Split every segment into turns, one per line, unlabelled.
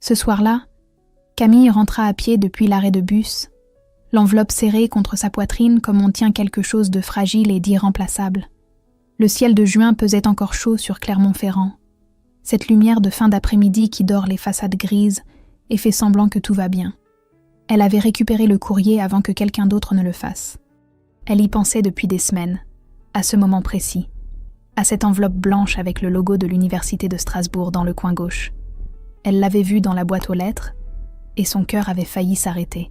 Ce soir-là, Camille rentra à pied depuis l'arrêt de bus, l'enveloppe serrée contre sa poitrine comme on tient quelque chose de fragile et d'irremplaçable. Le ciel de juin pesait encore chaud sur Clermont-Ferrand. Cette lumière de fin d'après-midi qui dore les façades grises et fait semblant que tout va bien. Elle avait récupéré le courrier avant que quelqu'un d'autre ne le fasse. Elle y pensait depuis des semaines, à ce moment précis, à cette enveloppe blanche avec le logo de l'université de Strasbourg dans le coin gauche. Elle l'avait vue dans la boîte aux lettres, et son cœur avait failli s'arrêter.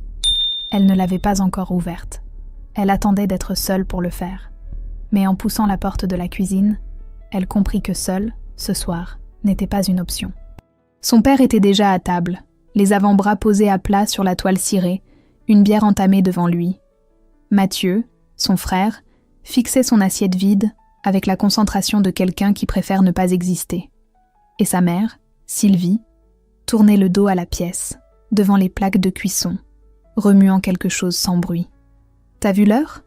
Elle ne l'avait pas encore ouverte. Elle attendait d'être seule pour le faire. Mais en poussant la porte de la cuisine, elle comprit que seule, ce soir, n'était pas une option. Son père était déjà à table, les avant-bras posés à plat sur la toile cirée, une bière entamée devant lui. Mathieu, son frère, fixait son assiette vide avec la concentration de quelqu'un qui préfère ne pas exister. Et sa mère, Sylvie, tournait le dos à la pièce, devant les plaques de cuisson, remuant quelque chose sans bruit. « T'as vu l'heure »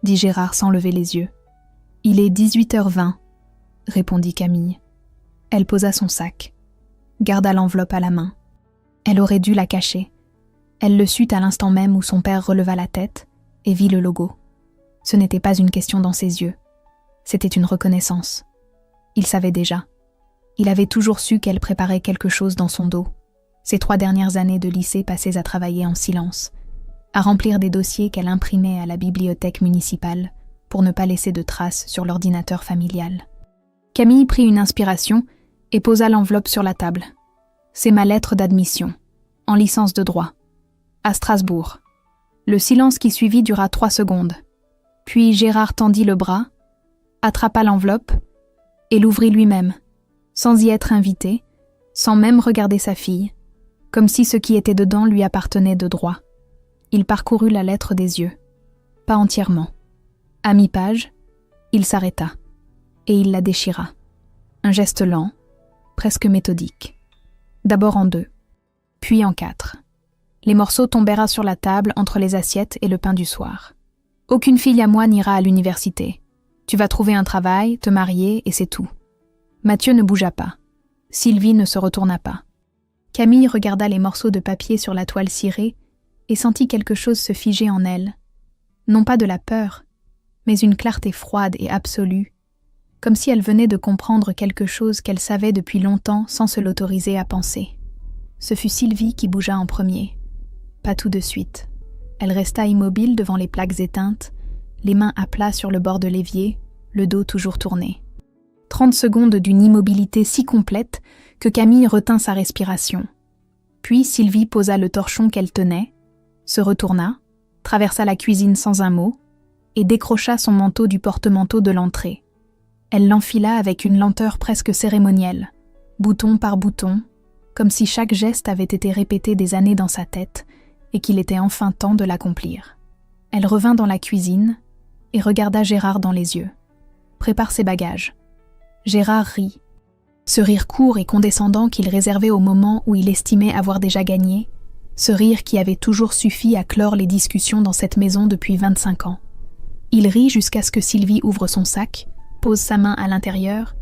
dit Gérard sans lever les yeux. « Il est 18h20, répondit Camille. Elle posa son sac, garda l'enveloppe à la main. Elle aurait dû la cacher. Elle le sut à l'instant même où son père releva la tête et vit le logo. Ce n'était pas une question dans ses yeux. C'était une reconnaissance. Il savait déjà. Il avait toujours su qu'elle préparait quelque chose dans son dos. Ces 3 dernières années de lycée passées à travailler en silence, à remplir des dossiers qu'elle imprimait à la bibliothèque municipale pour ne pas laisser de traces sur l'ordinateur familial. Camille prit une inspiration et posa l'enveloppe sur la table. C'est ma lettre d'admission, en licence de droit, à Strasbourg. Le silence qui suivit dura 3 secondes. Puis Gérard tendit le bras, attrapa l'enveloppe et l'ouvrit lui-même, sans y être invité, sans même regarder sa fille, comme si ce qui était dedans lui appartenait de droit. Il parcourut la lettre des yeux, pas entièrement. À mi-page, il s'arrêta, et il la déchira. Un geste lent, presque méthodique. D'abord en 2, puis en 4. Les morceaux tombèrent sur la table entre les assiettes et le pain du soir. Aucune fille à moi n'ira à l'université. Tu vas trouver un travail, te marier, et c'est tout. Mathieu ne bougea pas. Sylvie ne se retourna pas. Camille regarda les morceaux de papier sur la toile cirée et sentit quelque chose se figer en elle. Non pas de la peur, mais une clarté froide et absolue, comme si elle venait de comprendre quelque chose qu'elle savait depuis longtemps sans se l'autoriser à penser. Ce fut Sylvie qui bougea en premier. Pas tout de suite. Elle resta immobile devant les plaques éteintes, les mains à plat sur le bord de l'évier, le dos toujours tourné. 30 secondes d'une immobilité si complète que Camille retint sa respiration. Puis Sylvie posa le torchon qu'elle tenait, se retourna, traversa la cuisine sans un mot et décrocha son manteau du porte-manteau de l'entrée. Elle l'enfila avec une lenteur presque cérémonielle, bouton par bouton, comme si chaque geste avait été répété des années dans sa tête et qu'il était enfin temps de l'accomplir. Elle revint dans la cuisine et regarda Gérard dans les yeux. « Prépare ses bagages. » Gérard rit. Ce rire court et condescendant qu'il réservait au moment où il estimait avoir déjà gagné, ce rire qui avait toujours suffi à clore les discussions dans cette maison depuis 25 ans. Il rit jusqu'à ce que Sylvie ouvre son sac, pose sa main à l'intérieur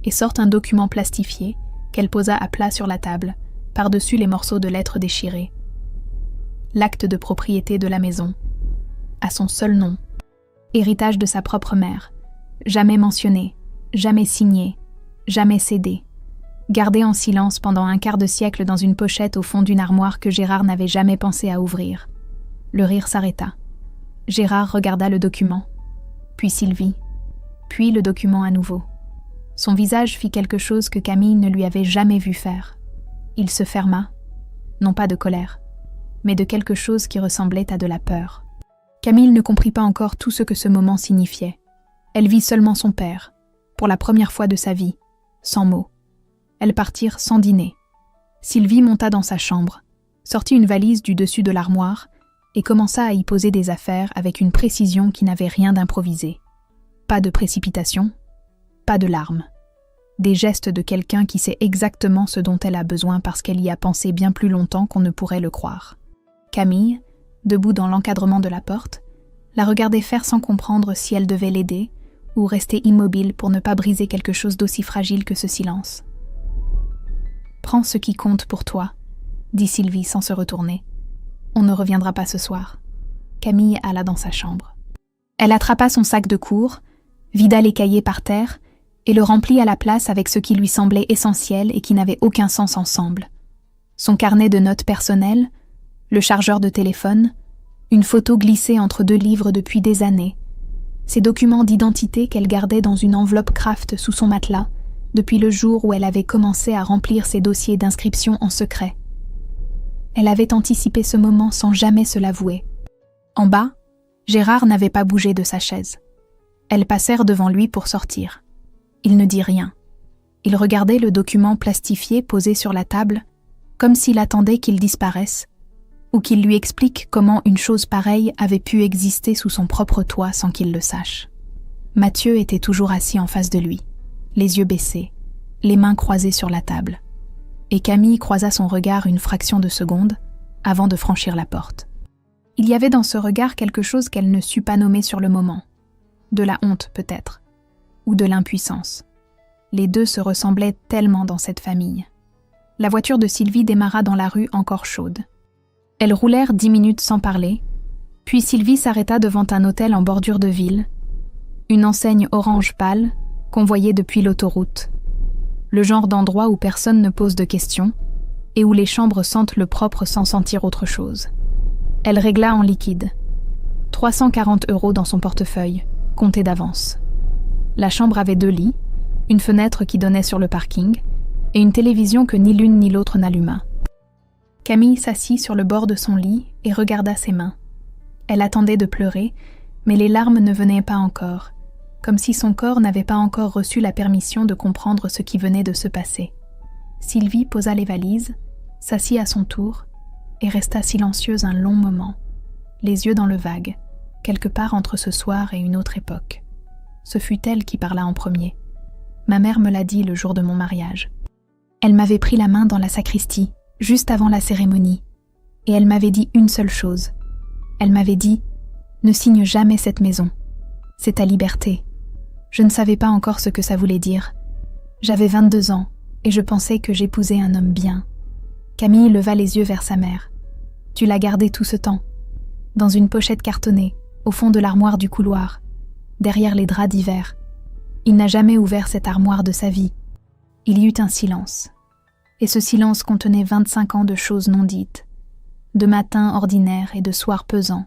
et sorte un document plastifié qu'elle posa à plat sur la table, par-dessus les morceaux de lettres déchirés. L'acte de propriété de la maison, à son seul nom, héritage de sa propre mère, jamais mentionné, jamais signé, jamais cédé, gardé en silence pendant un quart de siècle dans une pochette au fond d'une armoire que Gérard n'avait jamais pensé à ouvrir. Le rire s'arrêta. Gérard regarda le document, puis Sylvie, puis le document à nouveau. Son visage fit quelque chose que Camille ne lui avait jamais vu faire. Il se ferma, non pas de colère, mais de quelque chose qui ressemblait à de la peur. Camille ne comprit pas encore tout ce que ce moment signifiait. Elle vit seulement son père, pour la première fois de sa vie, sans mots. Elles partirent sans dîner. Sylvie monta dans sa chambre, sortit une valise du dessus de l'armoire et commença à y poser des affaires avec une précision qui n'avait rien d'improvisé. Pas de précipitation, pas de larmes. Des gestes de quelqu'un qui sait exactement ce dont elle a besoin parce qu'elle y a pensé bien plus longtemps qu'on ne pourrait le croire. Camille, debout dans l'encadrement de la porte, la regardait faire sans comprendre si elle devait l'aider ou rester immobile pour ne pas briser quelque chose d'aussi fragile que ce silence. « Prends ce qui compte pour toi, dit Sylvie sans se retourner. « On ne reviendra pas ce soir. » Camille alla dans sa chambre. Elle attrapa son sac de cours, vida les cahiers par terre et le remplit à la place avec ce qui lui semblait essentiel et qui n'avait aucun sens ensemble. Son carnet de notes personnelles, le chargeur de téléphone, une photo glissée entre 2 livres depuis des années, ses documents d'identité qu'elle gardait dans une enveloppe Kraft sous son matelas depuis le jour où elle avait commencé à remplir ses dossiers d'inscription en secret. Elle avait anticipé ce moment sans jamais se l'avouer. En bas, Gérard n'avait pas bougé de sa chaise. Elles passèrent devant lui pour sortir. Il ne dit rien. Il regardait le document plastifié posé sur la table, comme s'il attendait qu'il disparaisse, ou qu'il lui explique comment une chose pareille avait pu exister sous son propre toit sans qu'il le sache. Mathieu était toujours assis en face de lui, les yeux baissés, les mains croisées sur la table. Et Camille croisa son regard une fraction de seconde avant de franchir la porte. Il y avait dans ce regard quelque chose qu'elle ne sut pas nommer sur le moment. De la honte peut-être, ou de l'impuissance. Les deux se ressemblaient tellement dans cette famille. La voiture de Sylvie démarra dans la rue encore chaude. Elles roulèrent 10 minutes sans parler, puis Sylvie s'arrêta devant un hôtel en bordure de ville, une enseigne orange pâle qu'on voyait depuis l'autoroute, le genre d'endroit où personne ne pose de questions et où les chambres sentent le propre sans sentir autre chose. Elle régla en liquide. 340 € dans son portefeuille, compté d'avance. La chambre avait 2 lits, une fenêtre qui donnait sur le parking et une télévision que ni l'une ni l'autre n'alluma. Camille s'assit sur le bord de son lit et regarda ses mains. Elle attendait de pleurer, mais les larmes ne venaient pas encore, comme si son corps n'avait pas encore reçu la permission de comprendre ce qui venait de se passer. Sylvie posa les valises, s'assit à son tour et resta silencieuse un long moment, les yeux dans le vague, quelque part entre ce soir et une autre époque. Ce fut elle qui parla en premier. Ma mère me l'a dit le jour de mon mariage. Elle m'avait pris la main dans la sacristie, juste avant la cérémonie, et elle m'avait dit une seule chose. Elle m'avait dit « Ne signe jamais cette maison. C'est ta liberté. » Je ne savais pas encore ce que ça voulait dire. J'avais 22 ans, et je pensais que j'épousais un homme bien. Camille leva les yeux vers sa mère. « Tu l'as gardé tout ce temps, dans une pochette cartonnée, au fond de l'armoire du couloir, derrière les draps d'hiver. Il n'a jamais ouvert cette armoire de sa vie. » Il y eut un silence. Et ce silence contenait 25 ans de choses non dites, de matins ordinaires et de soirs pesants,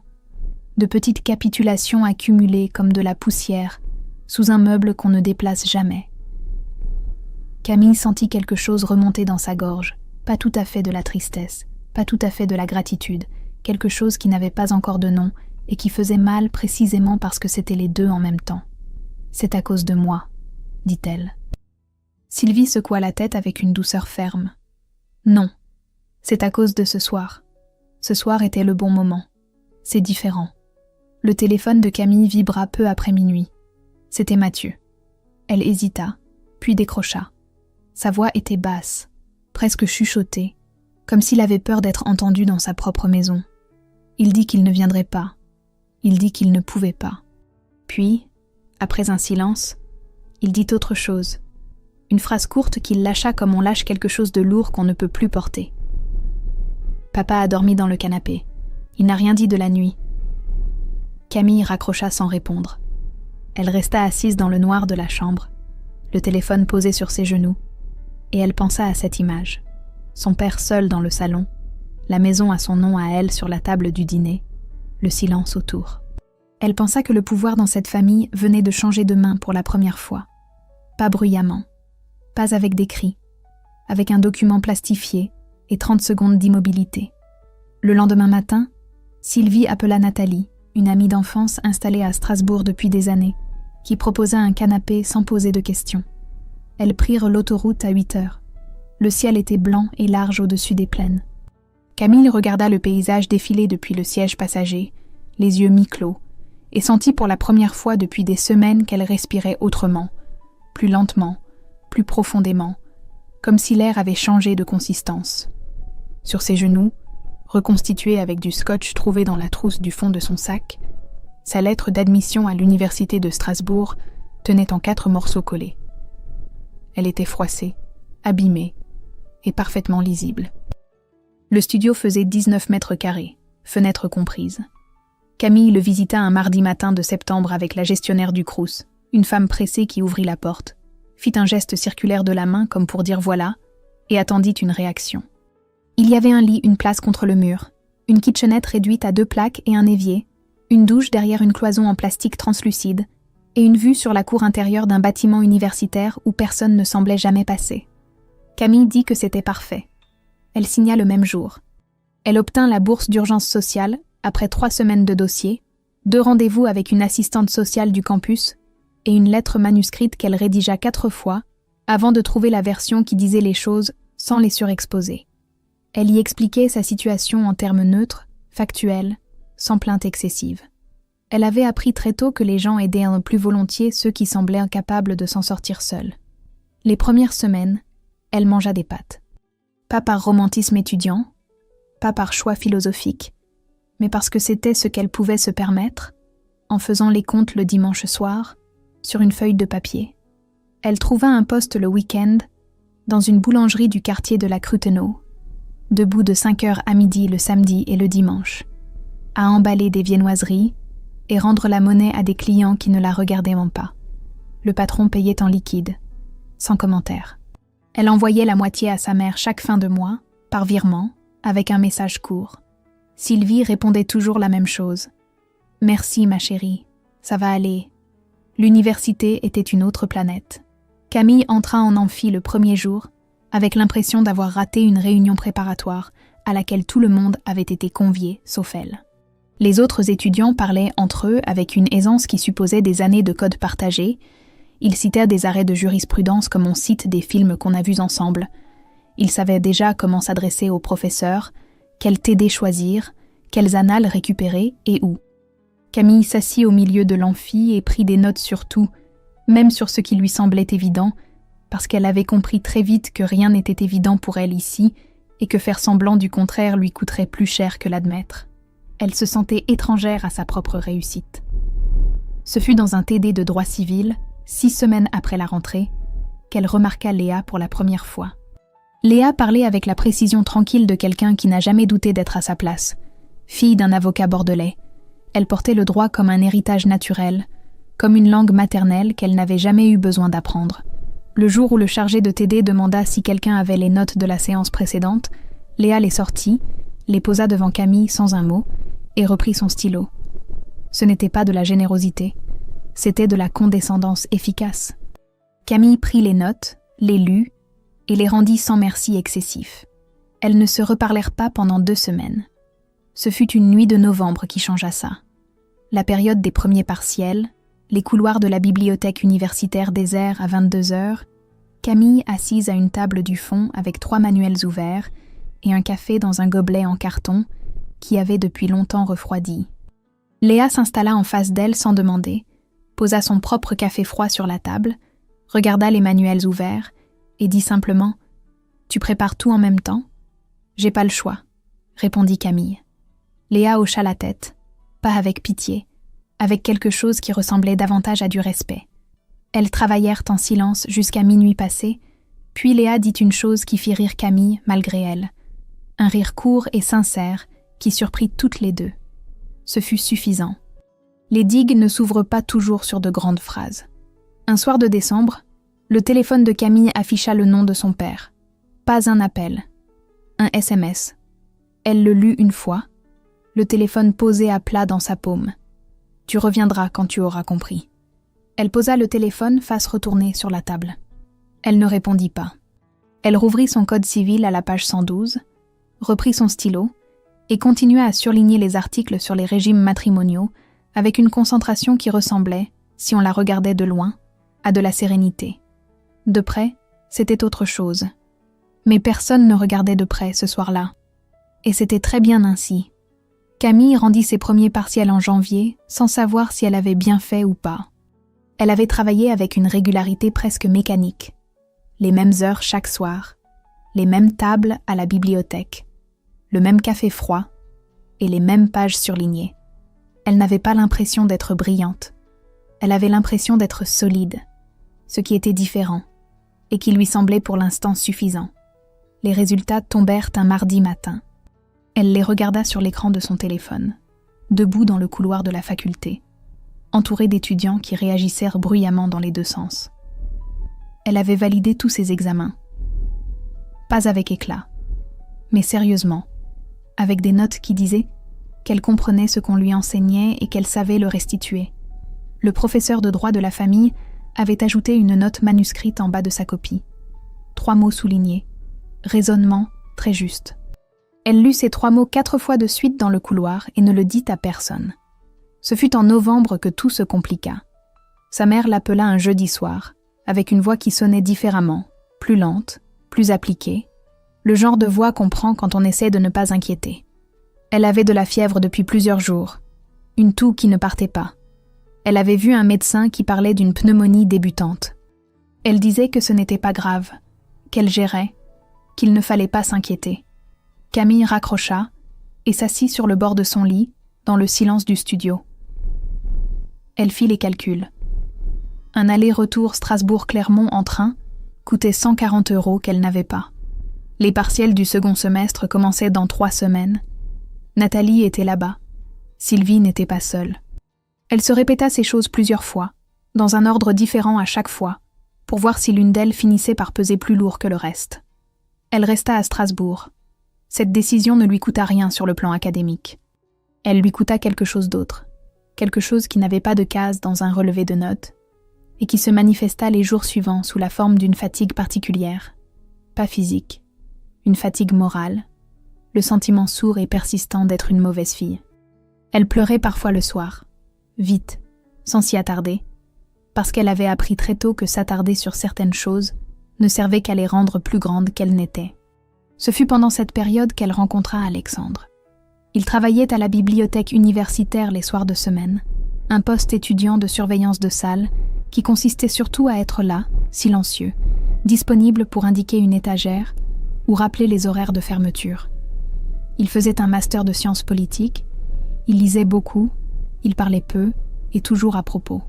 de petites capitulations accumulées comme de la poussière sous un meuble qu'on ne déplace jamais. Camille sentit quelque chose remonter dans sa gorge, pas tout à fait de la tristesse, pas tout à fait de la gratitude, quelque chose qui n'avait pas encore de nom et qui faisait mal précisément parce que c'était les deux en même temps. « C'est à cause de moi », dit-elle. Sylvie secoua la tête avec une douceur ferme. « Non, c'est à cause de ce soir. Ce soir était le bon moment. C'est différent. » Le téléphone de Camille vibra peu après minuit. C'était Mathieu. Elle hésita, puis décrocha. Sa voix était basse, presque chuchotée, comme s'il avait peur d'être entendu dans sa propre maison. Il dit qu'il ne viendrait pas. Il dit qu'il ne pouvait pas. Puis, après un silence, il dit autre chose. Une phrase courte qu'il lâcha comme on lâche quelque chose de lourd qu'on ne peut plus porter. Papa a dormi dans le canapé. Il n'a rien dit de la nuit. Camille raccrocha sans répondre. Elle resta assise dans le noir de la chambre, le téléphone posé sur ses genoux, et elle pensa à cette image. Son père seul dans le salon, la maison à son nom à elle sur la table du dîner, le silence autour. Elle pensa que le pouvoir dans cette famille venait de changer de main pour la première fois. Pas bruyamment. Pas avec des cris, avec un document plastifié et 30 secondes d'immobilité. Le lendemain matin, Sylvie appela Nathalie, une amie d'enfance installée à Strasbourg depuis des années, qui proposa un canapé sans poser de questions. Elles prirent l'autoroute à 8 heures. Le ciel était blanc et large au-dessus des plaines. Camille regarda le paysage défiler depuis le siège passager, les yeux mi-clos, et sentit pour la première fois depuis des semaines qu'elle respirait autrement, plus lentement, plus profondément, comme si l'air avait changé de consistance. Sur ses genoux, reconstituée avec du scotch trouvé dans la trousse du fond de son sac, sa lettre d'admission à l'université de Strasbourg tenait en 4 morceaux collés. Elle était froissée, abîmée et parfaitement lisible. Le studio faisait 19 mètres carrés, fenêtres comprises. Camille le visita un mardi matin de septembre avec la gestionnaire du Crous, une femme pressée qui ouvrit la porte, fit un geste circulaire de la main comme pour dire « voilà » et attendit une réaction. Il y avait un lit, une place contre le mur, une kitchenette réduite à 2 plaques et un évier, une douche derrière une cloison en plastique translucide et une vue sur la cour intérieure d'un bâtiment universitaire où personne ne semblait jamais passer. Camille dit que c'était parfait. Elle signa le même jour. Elle obtint la bourse d'urgence sociale après 3 semaines de dossier, 2 rendez-vous avec une assistante sociale du campus et une lettre manuscrite qu'elle rédigea 4 fois avant de trouver la version qui disait les choses sans les surexposer. Elle y expliquait sa situation en termes neutres, factuels, sans plainte excessive. Elle avait appris très tôt que les gens aidaient un plus volontiers ceux qui semblaient incapables de s'en sortir seuls. Les premières semaines, elle mangea des pâtes. Pas par romantisme étudiant, pas par choix philosophique, mais parce que c'était ce qu'elle pouvait se permettre, en faisant les comptes le dimanche soir, sur une feuille de papier. Elle trouva un poste le week-end dans une boulangerie du quartier de la Crutenau, debout de 5h à midi le samedi et le dimanche, à emballer des viennoiseries et rendre la monnaie à des clients qui ne la regardaient même pas. Le patron payait en liquide, sans commentaire. Elle envoyait la moitié à sa mère chaque fin de mois, par virement, avec un message court. Sylvie répondait toujours la même chose. « Merci, ma chérie, ça va aller. » L'université était une autre planète. Camille entra en amphi le premier jour, avec l'impression d'avoir raté une réunion préparatoire à laquelle tout le monde avait été convié, sauf elle. Les autres étudiants parlaient entre eux avec une aisance qui supposait des années de code partagé. Ils citèrent des arrêts de jurisprudence comme on cite des films qu'on a vus ensemble. Ils savaient déjà comment s'adresser aux professeurs, quel TD choisir, quels annales récupérer et où. Camille s'assit au milieu de l'amphi et prit des notes sur tout, même sur ce qui lui semblait évident, parce qu'elle avait compris très vite que rien n'était évident pour elle ici et que faire semblant du contraire lui coûterait plus cher que l'admettre. Elle se sentait étrangère à sa propre réussite. Ce fut dans un TD de droit civil, 6 semaines après la rentrée, qu'elle remarqua Léa pour la première fois. Léa parlait avec la précision tranquille de quelqu'un qui n'a jamais douté d'être à sa place. Fille d'un avocat bordelais, elle portait le droit comme un héritage naturel, comme une langue maternelle qu'elle n'avait jamais eu besoin d'apprendre. Le jour où le chargé de TD demanda si quelqu'un avait les notes de la séance précédente, Léa les sortit, les posa devant Camille sans un mot, et reprit son stylo. Ce n'était pas de la générosité, c'était de la condescendance efficace. Camille prit les notes, les lut, et les rendit sans merci excessif. Elles ne se reparlèrent pas pendant 2 semaines. Ce fut une nuit de novembre qui changea ça. La période des premiers partiels, les couloirs de la bibliothèque universitaire déserts à 22h, Camille assise à une table du fond avec 3 manuels ouverts et un café dans un gobelet en carton qui avait depuis longtemps refroidi. Léa s'installa en face d'elle sans demander, posa son propre café froid sur la table, regarda les manuels ouverts et dit simplement « Tu prépares tout en même temps ?»« J'ai pas le choix », répondit Camille. Léa hocha la tête, pas avec pitié, avec quelque chose qui ressemblait davantage à du respect. Elles travaillèrent en silence jusqu'à minuit passé, puis Léa dit une chose qui fit rire Camille malgré elle. Un rire court et sincère qui surprit toutes les deux. Ce fut suffisant. Les digues ne s'ouvrent pas toujours sur de grandes phrases. Un soir de décembre, le téléphone de Camille afficha le nom de son père. Pas un appel. Un SMS. Elle le lut une fois, le téléphone posé à plat dans sa paume. « Tu reviendras quand tu auras compris. » Elle posa le téléphone face retournée sur la table. Elle ne répondit pas. Elle rouvrit son code civil à la page 112, reprit son stylo et continua à surligner les articles sur les régimes matrimoniaux avec une concentration qui ressemblait, si on la regardait de loin, à de la sérénité. De près, c'était autre chose. Mais personne ne regardait de près ce soir-là. Et c'était très bien ainsi. Camille rendit ses premiers partiels en janvier sans savoir si elle avait bien fait ou pas. Elle avait travaillé avec une régularité presque mécanique. Les mêmes heures chaque soir, les mêmes tables à la bibliothèque, le même café froid et les mêmes pages surlignées. Elle n'avait pas l'impression d'être brillante. Elle avait l'impression d'être solide, ce qui était différent et qui lui semblait pour l'instant suffisant. Les résultats tombèrent un mardi matin. Elle les regarda sur l'écran de son téléphone, debout dans le couloir de la faculté, entourée d'étudiants qui réagissèrent bruyamment dans les deux sens. Elle avait validé tous ses examens. Pas avec éclat, mais sérieusement, avec des notes qui disaient qu'elle comprenait ce qu'on lui enseignait et qu'elle savait le restituer. Le professeur de droit de la famille avait ajouté une note manuscrite en bas de sa copie. 3 mots soulignés. Raisonnement très juste. Elle lut ces 3 mots 4 fois de suite dans le couloir et ne le dit à personne. Ce fut en novembre que tout se compliqua. Sa mère l'appela un jeudi soir, avec une voix qui sonnait différemment, plus lente, plus appliquée, le genre de voix qu'on prend quand on essaie de ne pas inquiéter. Elle avait de la fièvre depuis plusieurs jours, une toux qui ne partait pas. Elle avait vu un médecin qui parlait d'une pneumonie débutante. Elle disait que ce n'était pas grave, qu'elle gérait, qu'il ne fallait pas s'inquiéter. Camille raccrocha et s'assit sur le bord de son lit, dans le silence du studio. Elle fit les calculs. Un aller-retour Strasbourg-Clermont en train coûtait 140 € qu'elle n'avait pas. Les partiels du second semestre commençaient dans 3 semaines. Nathalie était là-bas. Sylvie n'était pas seule. Elle se répéta ces choses plusieurs fois, dans un ordre différent à chaque fois, pour voir si l'une d'elles finissait par peser plus lourd que le reste. Elle resta à Strasbourg. Cette décision ne lui coûta rien sur le plan académique. Elle lui coûta quelque chose d'autre, quelque chose qui n'avait pas de case dans un relevé de notes, et qui se manifesta les jours suivants sous la forme d'une fatigue particulière, pas physique, une fatigue morale, le sentiment sourd et persistant d'être une mauvaise fille. Elle pleurait parfois le soir, vite, sans s'y attarder, parce qu'elle avait appris très tôt que s'attarder sur certaines choses ne servait qu'à les rendre plus grandes qu'elles n'étaient. Ce fut pendant cette période qu'elle rencontra Alexandre. Il travaillait à la bibliothèque universitaire les soirs de semaine, un poste étudiant de surveillance de salle qui consistait surtout à être là, silencieux, disponible pour indiquer une étagère ou rappeler les horaires de fermeture. Il faisait un master de sciences politiques, il lisait beaucoup, il parlait peu et toujours à propos.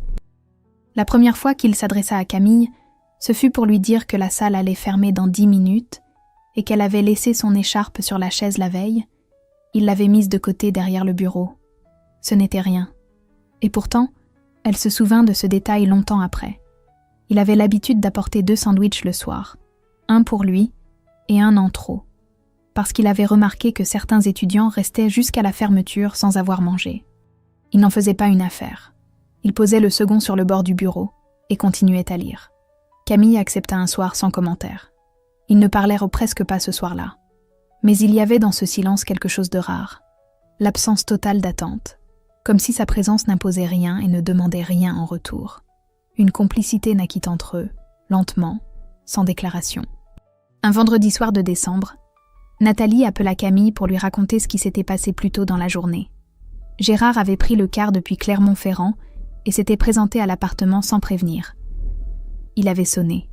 La première fois qu'il s'adressa à Camille, ce fut pour lui dire que la salle allait fermer dans 10 minutes et qu'elle avait laissé son écharpe sur la chaise la veille. Il l'avait mise de côté derrière le bureau. Ce n'était rien. Et pourtant, elle se souvint de ce détail longtemps après. Il avait l'habitude d'apporter 2 sandwichs le soir, un pour lui et un en trop, parce qu'il avait remarqué que certains étudiants restaient jusqu'à la fermeture sans avoir mangé. Il n'en faisait pas une affaire. Il posait le second sur le bord du bureau et continuait à lire. Camille accepta un soir sans commentaire. Ils ne parlèrent presque pas ce soir-là. Mais il y avait dans ce silence quelque chose de rare. L'absence totale d'attente, comme si sa présence n'imposait rien et ne demandait rien en retour. Une complicité naquit entre eux, lentement, sans déclaration. Un vendredi soir de décembre, Nathalie appela Camille pour lui raconter ce qui s'était passé plus tôt dans la journée. Gérard avait pris le car depuis Clermont-Ferrand et s'était présenté à l'appartement sans prévenir. Il avait sonné.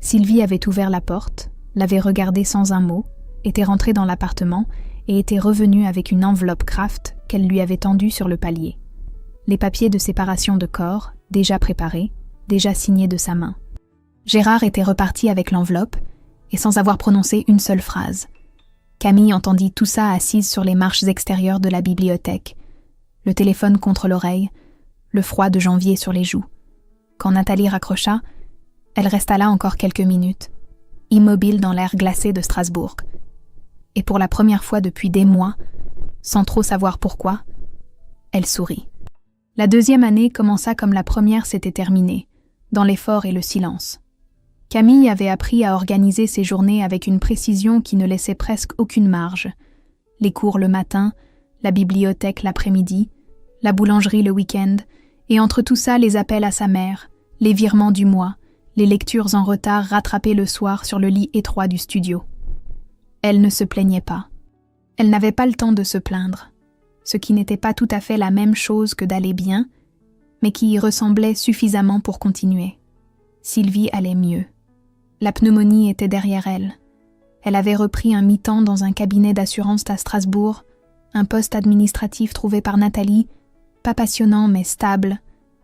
Sylvie avait ouvert la porte, l'avait regardé sans un mot, était rentrée dans l'appartement et était revenue avec une enveloppe Kraft qu'elle lui avait tendue sur le palier. Les papiers de séparation de corps, déjà préparés, déjà signés de sa main. Gérard était reparti avec l'enveloppe et sans avoir prononcé une seule phrase. Camille entendit tout ça assise sur les marches extérieures de la bibliothèque, le téléphone contre l'oreille, le froid de janvier sur les joues. Quand Nathalie raccrocha, elle resta là encore quelques minutes, immobile dans l'air glacé de Strasbourg. Et pour la première fois depuis des mois, sans trop savoir pourquoi, elle sourit. La 2e année commença comme la première s'était terminée, dans l'effort et le silence. Camille avait appris à organiser ses journées avec une précision qui ne laissait presque aucune marge. Les cours le matin, la bibliothèque l'après-midi, la boulangerie le week-end, et entre tout ça les appels à sa mère, les virements du mois, les lectures en retard rattrapées le soir sur le lit étroit du studio. Elle ne se plaignait pas. Elle n'avait pas le temps de se plaindre, ce qui n'était pas tout à fait la même chose que d'aller bien, mais qui y ressemblait suffisamment pour continuer. Sylvie allait mieux. La pneumonie était derrière elle. Elle avait repris un mi-temps dans un cabinet d'assurance à Strasbourg, un poste administratif trouvé par Nathalie, pas passionnant mais stable,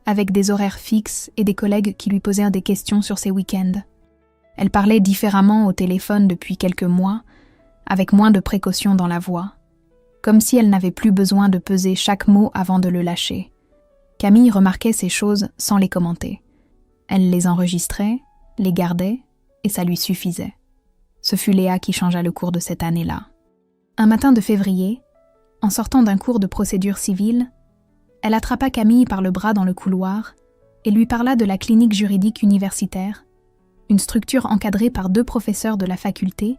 avec des horaires fixes et des collègues qui lui posaient des questions sur ses week-ends. Elle parlait différemment au téléphone depuis quelques mois, avec moins de précautions dans la voix, comme si elle n'avait plus besoin de peser chaque mot avant de le lâcher. Camille remarquait ces choses sans les commenter. Elle les enregistrait, les gardait, et ça lui suffisait. Ce fut Léa qui changea le cours de cette année-là. Un matin de février, en sortant d'un cours de procédure civile, elle attrapa Camille par le bras dans le couloir et lui parla de la clinique juridique universitaire, une structure encadrée par 2 professeurs de la faculté,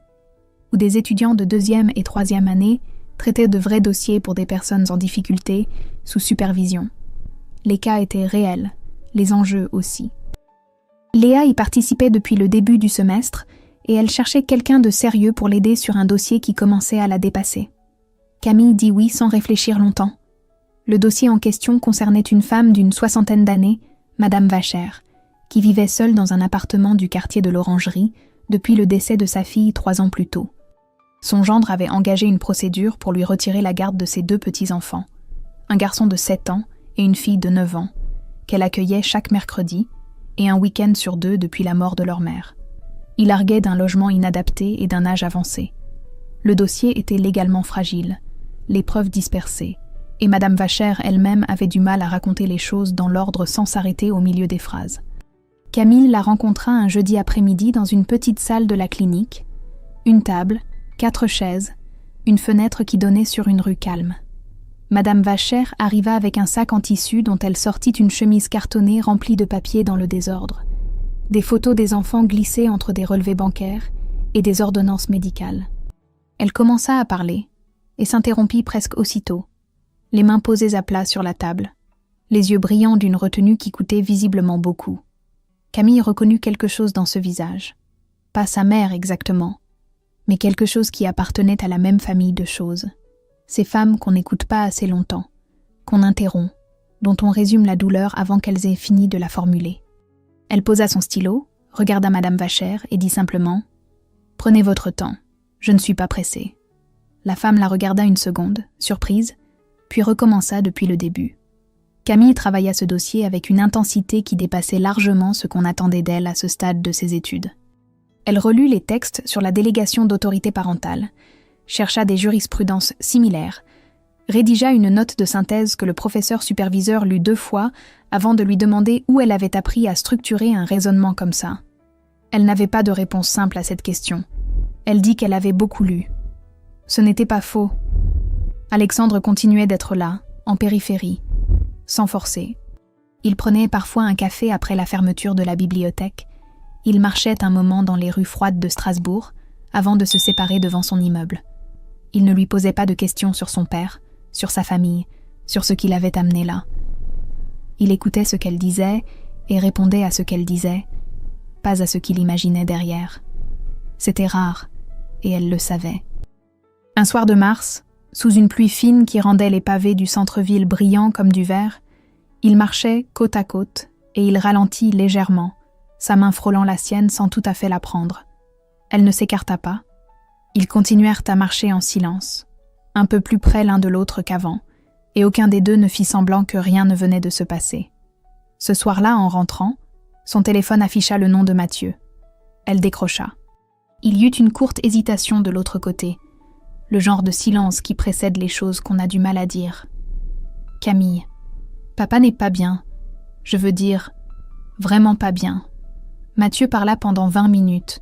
où des étudiants de 2e et 3e année traitaient de vrais dossiers pour des personnes en difficulté, sous supervision. Les cas étaient réels, les enjeux aussi. Léa y participait depuis le début du semestre et elle cherchait quelqu'un de sérieux pour l'aider sur un dossier qui commençait à la dépasser. Camille dit oui sans réfléchir longtemps. Le dossier en question concernait une femme d'une 60aine d'années, Madame Vacher, qui vivait seule dans un appartement du quartier de l'Orangerie depuis le décès de sa fille 3 ans plus tôt. Son gendre avait engagé une procédure pour lui retirer la garde de ses 2 petits-enfants, un garçon de 7 ans et une fille de 9 ans, qu'elle accueillait chaque mercredi et un week-end sur 2 depuis la mort de leur mère. Il arguait d'un logement inadapté et d'un âge avancé. Le dossier était légalement fragile, les preuves dispersées, et Madame Vacher elle-même avait du mal à raconter les choses dans l'ordre sans s'arrêter au milieu des phrases. Camille la rencontra un jeudi après-midi dans une petite salle de la clinique, une table, 4 chaises, une fenêtre qui donnait sur une rue calme. Madame Vacher arriva avec un sac en tissu dont elle sortit une chemise cartonnée remplie de papiers dans le désordre, des photos des enfants glissées entre des relevés bancaires et des ordonnances médicales. Elle commença à parler et s'interrompit presque aussitôt, les mains posées à plat sur la table, les yeux brillants d'une retenue qui coûtait visiblement beaucoup. Camille reconnut quelque chose dans ce visage. Pas sa mère exactement, mais quelque chose qui appartenait à la même famille de choses. Ces femmes qu'on n'écoute pas assez longtemps, qu'on interrompt, dont on résume la douleur avant qu'elles aient fini de la formuler. Elle posa son stylo, regarda Madame Vacher et dit simplement « Prenez votre temps, je ne suis pas pressée. » La femme la regarda une seconde, surprise, puis recommença depuis le début. Camille travailla ce dossier avec une intensité qui dépassait largement ce qu'on attendait d'elle à ce stade de ses études. Elle relut les textes sur la délégation d'autorité parentale, chercha des jurisprudences similaires, rédigea une note de synthèse que le professeur superviseur lut 2 fois avant de lui demander où elle avait appris à structurer un raisonnement comme ça. Elle n'avait pas de réponse simple à cette question. Elle dit qu'elle avait beaucoup lu. Ce n'était pas faux. Alexandre continuait d'être là, en périphérie, sans forcer. Il prenait parfois un café après la fermeture de la bibliothèque. Il marchait un moment dans les rues froides de Strasbourg avant de se séparer devant son immeuble. Il ne lui posait pas de questions sur son père, sur sa famille, sur ce qui l'avait amené là. Il écoutait ce qu'elle disait et répondait à ce qu'elle disait, pas à ce qu'il imaginait derrière. C'était rare, et elle le savait. Un soir de mars, sous une pluie fine qui rendait les pavés du centre-ville brillants comme du verre, il marchait côte à côte et il ralentit légèrement, sa main frôlant la sienne sans tout à fait la prendre. Elle ne s'écarta pas. Ils continuèrent à marcher en silence, un peu plus près l'un de l'autre qu'avant, et aucun des 2 ne fit semblant que rien ne venait de se passer. Ce soir-là, en rentrant, son téléphone afficha le nom de Mathieu. Elle décrocha. Il y eut une courte hésitation de l'autre côté, le genre de silence qui précède les choses qu'on a du mal à dire. « Camille, papa n'est pas bien. Je veux dire, vraiment pas bien. » Mathieu parla pendant 20 minutes,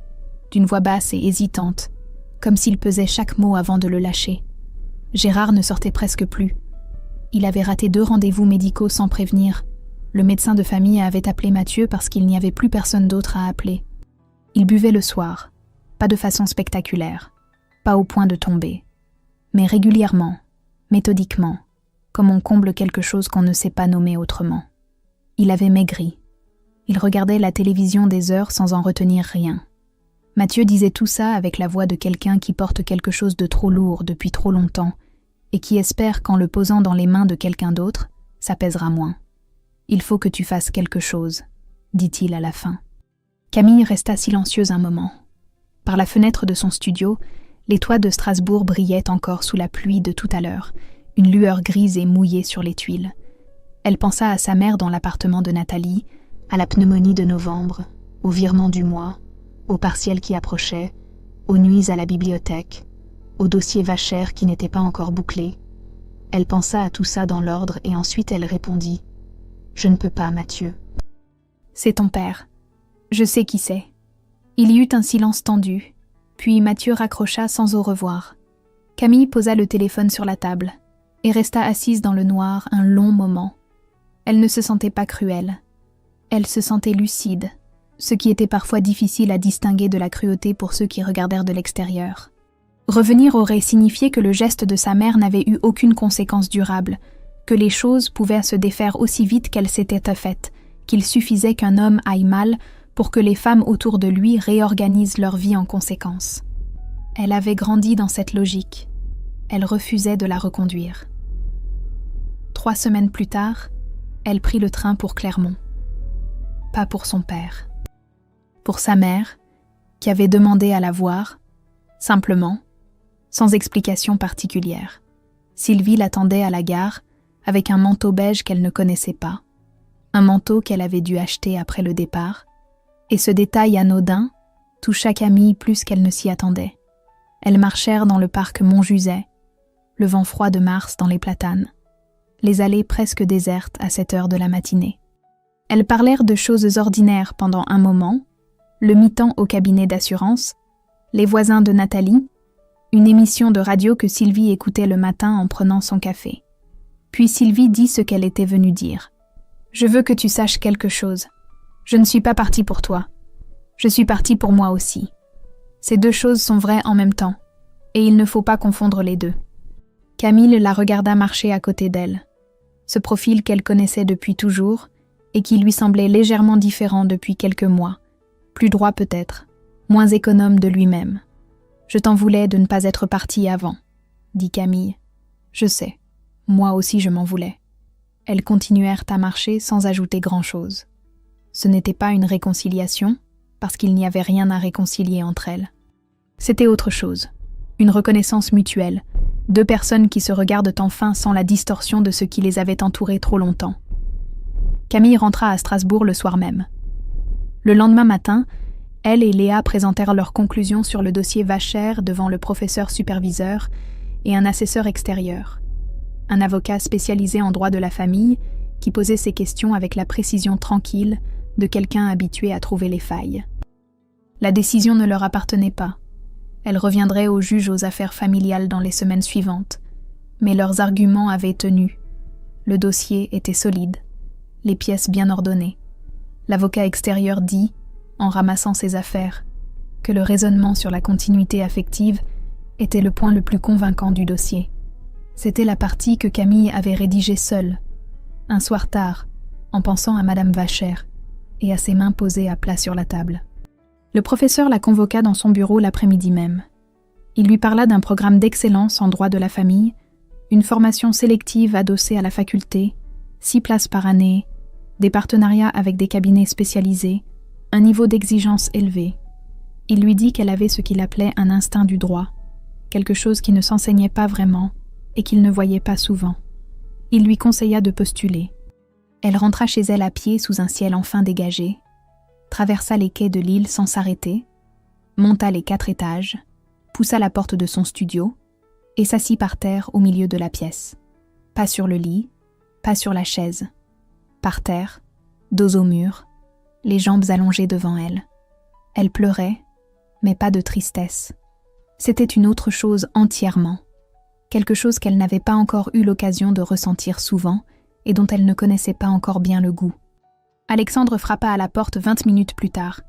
d'une voix basse et hésitante, comme s'il pesait chaque mot avant de le lâcher. Gérard ne sortait presque plus. Il avait raté 2 rendez-vous médicaux sans prévenir. Le médecin de famille avait appelé Mathieu parce qu'il n'y avait plus personne d'autre à appeler. Il buvait le soir, pas de façon spectaculaire, pas au point de tomber, mais régulièrement, méthodiquement, comme on comble quelque chose qu'on ne sait pas nommer autrement. Il avait maigri. Il regardait la télévision des heures sans en retenir rien. Mathieu disait tout ça avec la voix de quelqu'un qui porte quelque chose de trop lourd depuis trop longtemps et qui espère qu'en le posant dans les mains de quelqu'un d'autre, ça pèsera moins. « Il faut que tu fasses quelque chose », dit-il à la fin. Camille resta silencieuse un moment. Par la fenêtre de son studio, les toits de Strasbourg brillaient encore sous la pluie de tout à l'heure, une lueur grise et mouillée sur les tuiles. Elle pensa à sa mère dans l'appartement de Nathalie, à la pneumonie de novembre, au virement du mois, aux partiels qui approchaient, aux nuits à la bibliothèque,
au dossier Vacher qui n'était pas encore bouclé. Elle pensa à tout ça dans l'ordre et ensuite elle répondit « Je ne peux pas, Mathieu. »
« C'est ton père. Je sais qui c'est. » Il y eut un silence tendu, puis Mathieu raccrocha sans au revoir. Camille posa le téléphone sur la table et resta assise dans le noir un long moment. Elle ne se sentait pas cruelle. Elle se sentait lucide, ce qui était parfois difficile à distinguer de la cruauté pour ceux qui regardèrent de l'extérieur. Revenir aurait signifié que le geste de sa mère n'avait eu aucune conséquence durable, que les choses pouvaient se défaire aussi vite qu'elles s'étaient faites, qu'il suffisait qu'un homme aille mal pour que les femmes autour de lui réorganisent leur vie en conséquence. Elle avait grandi dans cette logique. Elle refusait de la reconduire. 3 semaines plus tard, elle prit le train pour Clermont. Pas pour son père. Pour sa mère, qui avait demandé à la voir, simplement, sans explication particulière. Sylvie l'attendait à la gare avec un manteau beige qu'elle ne connaissait pas, un manteau qu'elle avait dû acheter après le départ, et ce détail anodin toucha Camille plus qu'elle ne s'y attendait. Elles marchèrent dans le parc Montjuset, le vent froid de mars dans les platanes, les allées presque désertes à cette heure de la matinée. Elles parlèrent de choses ordinaires pendant un moment, le mi-temps au cabinet d'assurance, les voisins de Nathalie, une émission de radio que Sylvie écoutait le matin en prenant son café. Puis Sylvie dit ce qu'elle était venue dire. « Je veux que tu saches quelque chose. Je ne suis pas partie pour toi. Je suis partie pour moi aussi. Ces 2 choses sont vraies en même temps, et il ne faut pas confondre les 2. » Camille la regarda marcher à côté d'elle. Ce profil qu'elle connaissait depuis toujours, et qui lui semblait légèrement différent depuis quelques mois, plus droit peut-être, moins économe de lui-même. « Je t'en voulais de ne pas être partie avant, » dit Camille. « Je sais, moi aussi je m'en voulais. » Elles continuèrent à marcher sans ajouter grand-chose. Ce n'était pas une réconciliation, parce qu'il n'y avait rien à réconcilier entre elles. C'était autre chose, une reconnaissance mutuelle, 2 personnes qui se regardent enfin sans la distorsion de ce qui les avait entourées trop longtemps. Camille rentra à Strasbourg le soir même. Le lendemain matin, elle et Léa présentèrent leurs conclusions sur le dossier Vacher devant le professeur superviseur et un assesseur extérieur, un avocat spécialisé en droit de la famille qui posait ses questions avec la précision tranquille de quelqu'un habitué à trouver les failles. La décision ne leur appartenait pas. Elle reviendrait au juge aux affaires familiales dans les semaines suivantes, mais leurs arguments avaient tenu. Le dossier était solide, les pièces bien ordonnées. L'avocat extérieur dit, en ramassant ses affaires, que le raisonnement sur la continuité affective était le point le plus convaincant du dossier. C'était la partie que Camille avait rédigée seule, un soir tard, en pensant à Madame Vacher et à ses mains posées à plat sur la table. Le professeur la convoqua dans son bureau l'après-midi même. Il lui parla d'un programme d'excellence en droit de la famille, une formation sélective adossée à la faculté, 6 places par année, des partenariats avec des cabinets spécialisés, un niveau d'exigence élevé. Il lui dit qu'elle avait ce qu'il appelait un instinct du droit, quelque chose qui ne s'enseignait pas vraiment et qu'il ne voyait pas souvent. Il lui conseilla de postuler. Elle rentra chez elle à pied sous un ciel enfin dégagé, traversa les quais de l'île sans s'arrêter, monta les 4 étages, poussa la porte de son studio et s'assit par terre au milieu de la pièce. Pas sur le lit, pas sur la chaise. Par terre, dos au mur, les jambes allongées devant elle. Elle pleurait, mais pas de tristesse. C'était une autre chose entièrement, quelque chose qu'elle n'avait pas encore eu l'occasion de ressentir souvent et dont elle ne connaissait pas encore bien le goût. Alexandre frappa à la porte 20 minutes plus tard.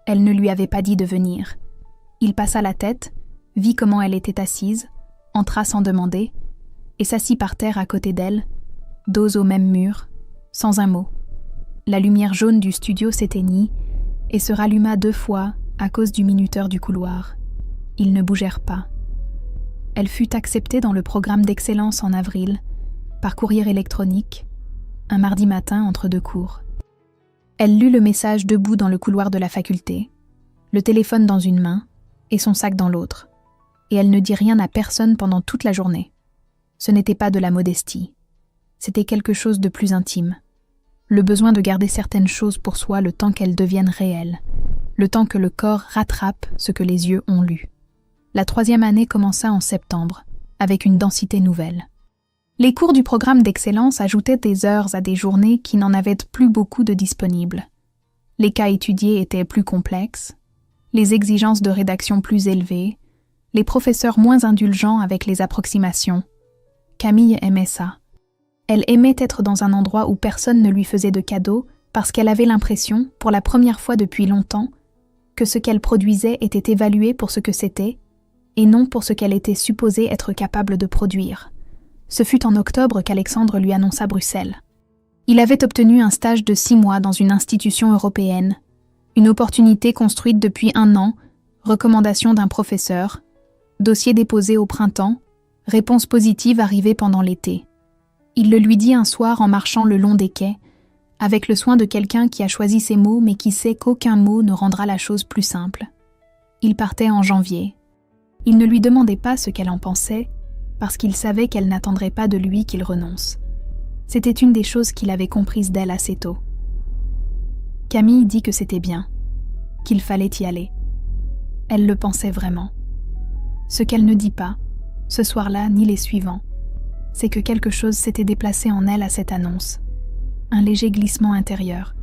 Elle ne lui avait pas dit de venir. Il passa la tête, vit comment elle était assise, entra sans demander, et s'assit par terre à côté d'elle, dos au même mur, sans un mot. La lumière jaune du studio s'éteignit et se ralluma 2 fois à cause du minuteur du couloir. Ils ne bougèrent pas. Elle fut acceptée dans le programme d'excellence en avril, par courrier électronique, un mardi matin entre 2 cours. Elle lut le message debout dans le couloir de la faculté, le téléphone dans une main et son sac dans l'autre, et elle ne dit rien à personne pendant toute la journée. Ce n'était pas de la modestie, c'était quelque chose de plus intime. Le besoin de garder certaines choses pour soi le temps qu'elles deviennent réelles, le temps que le corps rattrape ce que les yeux ont lu. La 3e année commença en septembre, avec une densité nouvelle. Les cours du programme d'excellence ajoutaient des heures à des journées qui n'en avaient plus beaucoup de disponibles. Les cas étudiés étaient plus complexes, les exigences de rédaction plus élevées, les professeurs moins indulgents avec les approximations. Camille aimait ça. Elle aimait être dans un endroit où personne ne lui faisait de cadeaux parce qu'elle avait l'impression, pour la première fois depuis longtemps, que ce qu'elle produisait était évalué pour ce que c'était et non pour ce qu'elle était supposée être capable de produire. Ce fut en octobre qu'Alexandre lui annonça Bruxelles. Il avait obtenu un stage de 6 mois dans une institution européenne, une opportunité construite depuis 1 an, recommandation d'un professeur, dossier déposé au printemps, réponse positive arrivée pendant l'été. Il le lui dit un soir en marchant le long des quais, avec le soin de quelqu'un qui a choisi ses mots mais qui sait qu'aucun mot ne rendra la chose plus simple. Il partait en janvier. Il ne lui demandait pas ce qu'elle en pensait, parce qu'il savait qu'elle n'attendrait pas de lui qu'il renonce. C'était une des choses qu'il avait comprises d'elle assez tôt. Camille dit que c'était bien, qu'il fallait y aller. Elle le pensait vraiment. Ce qu'elle ne dit pas, ce soir-là ni les suivants, c'est que quelque chose s'était déplacé en elle à cette annonce. Un léger glissement intérieur,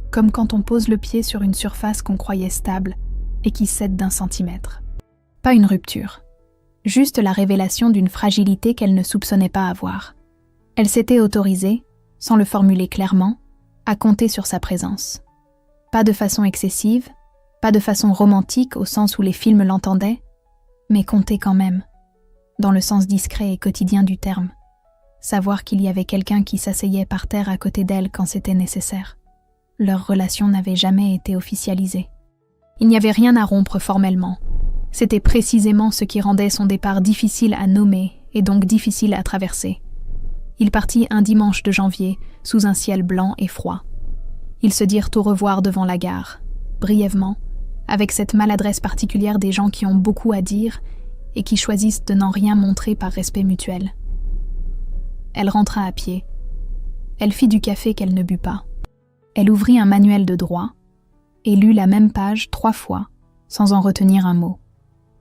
comme quand on pose le pied sur une surface qu'on croyait stable et qui cède d'1 centimètre. Pas une rupture, juste la révélation d'une fragilité qu'elle ne soupçonnait pas avoir. Elle s'était autorisée, sans le formuler clairement, à compter sur sa présence. Pas de façon excessive, pas de façon romantique au sens où les films l'entendaient, mais compter quand même, dans le sens discret et quotidien du terme. Savoir qu'il y avait quelqu'un qui s'asseyait par terre à côté d'elle quand c'était nécessaire. Leur relation n'avait jamais été officialisée. Il n'y avait rien à rompre formellement. C'était précisément ce qui rendait son départ difficile à nommer et donc difficile à traverser. Il partit un dimanche de janvier, sous un ciel blanc et froid. Ils se dirent au revoir devant la gare, brièvement, avec cette maladresse particulière des gens qui ont beaucoup à dire et qui choisissent de n'en rien montrer par respect mutuel. Elle rentra à pied. Elle fit du café qu'elle ne but pas. Elle ouvrit un manuel de droit et lut la même page 3 fois, sans en retenir un mot.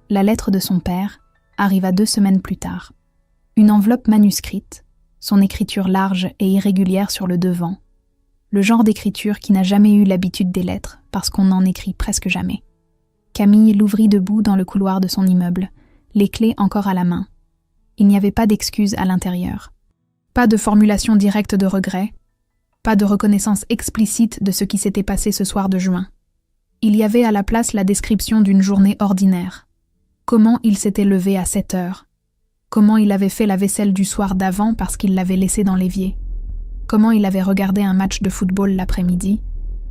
La lettre de son père arriva 2 semaines plus tard. Une enveloppe manuscrite, son écriture large et irrégulière sur le devant. Le genre d'écriture qui n'a jamais eu l'habitude des lettres, parce qu'on n'en écrit presque jamais. Camille l'ouvrit debout dans le couloir de son immeuble, les clés encore à la main. Il n'y avait pas d'excuses à l'intérieur. Pas de formulation directe de regret, pas de reconnaissance explicite de ce qui s'était passé ce soir de juin. Il y avait à la place la description d'une journée ordinaire. Comment il s'était levé à 7 heures. Comment il avait fait la vaisselle du soir d'avant parce qu'il l'avait laissée dans l'évier. Comment il avait regardé un match de football l'après-midi,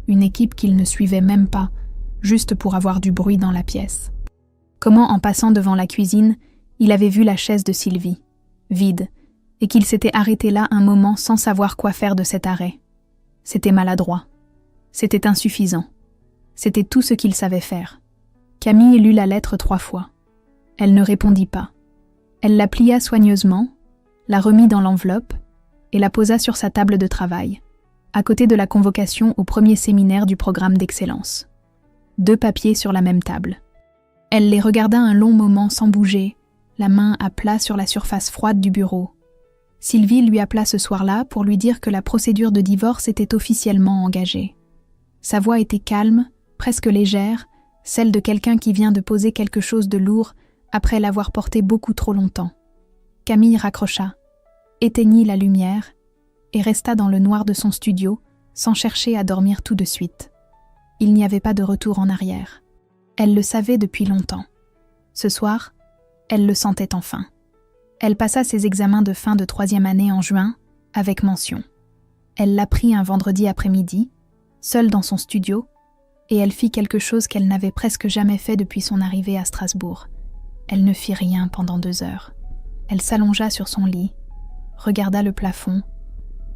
une équipe qu'il ne suivait même pas, juste pour avoir du bruit dans la pièce. Comment, en passant devant la cuisine, il avait vu la chaise de Sylvie, vide, et qu'il s'était arrêté là un moment sans savoir quoi faire de cet arrêt. C'était maladroit. C'était insuffisant. C'était tout ce qu'il savait faire. Camille lut la lettre 3 fois. Elle ne répondit pas. Elle la plia soigneusement, la remit dans l'enveloppe et la posa sur sa table de travail, à côté de la convocation au premier séminaire du programme d'excellence. 2 papiers sur la même table. Elle les regarda un long moment sans bouger, la main à plat sur la surface froide du bureau. Sylvie lui appela ce soir-là pour lui dire que la procédure de divorce était officiellement engagée. Sa voix était calme, presque légère, celle de quelqu'un qui vient de poser quelque chose de lourd après l'avoir porté beaucoup trop longtemps. Camille raccrocha, éteignit la lumière et resta dans le noir de son studio sans chercher à dormir tout de suite. Il n'y avait pas de retour en arrière. Elle le savait depuis longtemps. Ce soir, elle le sentait enfin. Elle passa ses examens de fin de 3e année en juin, avec mention. Elle l'apprit un vendredi après-midi, seule dans son studio, et elle fit quelque chose qu'elle n'avait presque jamais fait depuis son arrivée à Strasbourg. Elle ne fit rien pendant 2 heures. Elle s'allongea sur son lit, regarda le plafond,